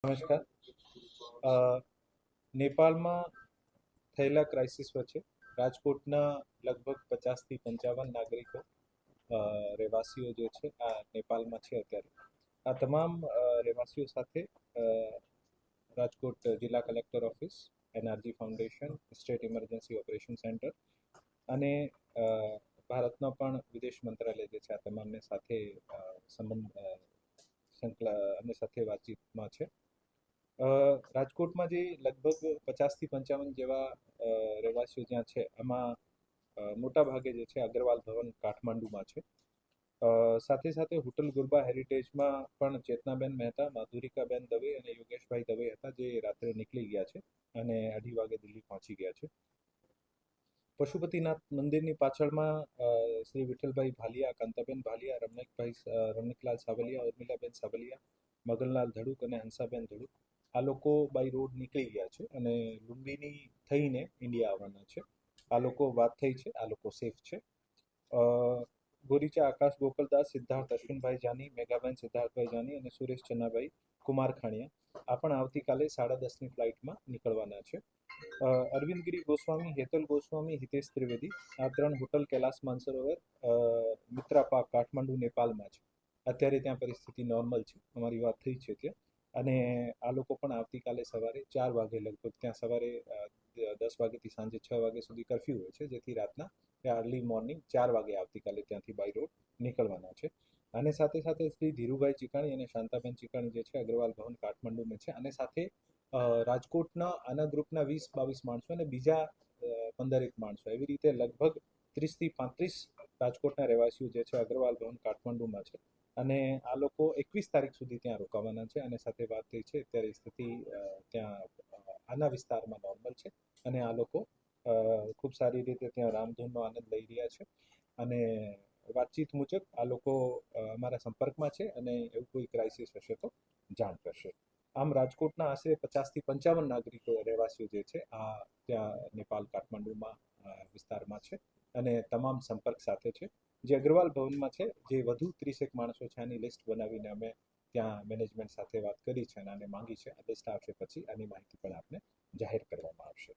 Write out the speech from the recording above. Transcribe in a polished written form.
નમસ્કાર. અ, નેપાળમાં થયેલા ક્રાઇસિસ વચ્ચે રાજકોટના લગભગ 50 થી 55 નાગરિકો રહેવાસીઓ જે છે આ નેપાળમાં છે અત્યારે. આ તમામ રહેવાસીઓ સાથે અ, રાજકોટ જિલ્લા collector office, NRG foundation, state emergency operation centre અને અ, ભારતના પણ વિદેશ મંત્રાલય જે છે આ તમામને સાથે સંબંધ અને સાથે વાતચીતમાં છે. રાજકોટમાં જે લગભગ 50 થી 55 જેવા રહેવાસીઓ જ્યાં છે એમાં મોટા ભાગે જે છે અગ્રવાલ ભવન કાઠમાંડુમાં છે. સાથે સાથે હોટલ ગુરબા હેરિટેજમાં પણ ચેતનાબેન મહેતા, માધુરિકાબેન દવે અને યોગેશભાઈ દવે હતા જે રાત્રે નીકળી ગયા છે અને 2:30 વાગે દિલ્હી પહોંચી ગયા છે. પશુપતિનાથ મંદિરની પાછળમાં શ્રી વિઠ્ઠલભાઈ ભાલિયા, કાંતાબેન ભાલિયા, રમણીકલાલ સાવલિયા, ઉર્મિલાબેન સાવલિયા, મગનલાલ ધડુક અને હંસાબેન ધડુક આ લોકો બાય રોડ નીકળી ગયા છે અને લુંબીની થઈને ઇન્ડિયા આવવાના છે. આ લોકો વાત થઈ છે, આ લોકો સેફ છે. ગોરીચા આકાશ ગોકલદાસ, સિદ્ધાર્થ અશ્વિનભાઈ જાની, મેઘાબેન સિદ્ધાર્થભાઈ જાની અને સુરેશ ચન્નાભાઈ કુમાર ખાણિયા આ પણ આવતીકાલે 10:30ની ફ્લાઇટમાં નીકળવાના છે. અરવિંદગીરી ગોસ્વામી, હેતલ ગોસ્વામી, હિતેશ ત્રિવેદી આ 3 હોટલ કૈલાસ માનસરોવર મિત્રા પાર્ક કાઠમાંડુ નેપાળમાં છે. અત્યારે ત્યાં પરિસ્થિતિ નોર્મલ છે, અમારી વાત થઈ છે ત્યાં. અને આ લોકો પણ આવતીકાલે સવારે 4 વાગે લગભગ ત્યાં સવારે 10 વાગ્યાથી સાંજે 6 વાગ્યા સુધી કર્ફ્યુ હોય છે, જેથી રાતના અર્લી મોર્નિંગ 4 વાગે આવતીકાલે ત્યાંથી બાય રોડ નીકળવાના છે. અને સાથે સાથે શ્રી ધીરુભાઈ ચીકાણી અને શાંતાબેન ચીકાણી જે છે અગ્રવાલ ભવન કાઠમાંડુમાં છે. અને સાથે રાજકોટના આના ગ્રુપના 20-22 માણસો અને બીજા 15 માણસો એવી રીતે લગભગ 30 થી 35 રાજકોટના રહેવાસીઓ જે છે અગ્રવાલ ભવન કાઠમાંડુમાં છે. અને આ લોકો 21 તારીખ સુધી ત્યાં રોકાવાના છે. અને સાથે વાત થઈ છે અત્યારે સ્થિતિ ત્યાં આના વિસ્તારમાં નોર્મલ છે અને આ લોકો ખૂબ સારી રીતે ત્યાં રામધૂનનો આનંદ લઈ રહ્યા છે. અને વાતચીત મુજબ આ લોકો અમારા સંપર્કમાં છે અને એવું કોઈ ક્રાઇસિસ હશે તો જાણ કરશે. આમ રાજકોટના આશરે 50 થી 55 નાગરિકો રહેવાસીઓ જે છે આ ત્યાં નેપાળ કાઠમાંડુમાં વિસ્તારમાં છે અને તમામ સંપર્ક સાથે છે. જે અગ્રવાલ ભવનમાં છે જે વધુ 30 માણસો છે આની લિસ્ટ બનાવીને અમે ત્યાં મેનેજમેન્ટ સાથે વાત કરી છે અને આને માંગી છે. આ લિસ્ટ આવશે પછી આની માહિતી પણ આપને જાહેર કરવામાં આવશે.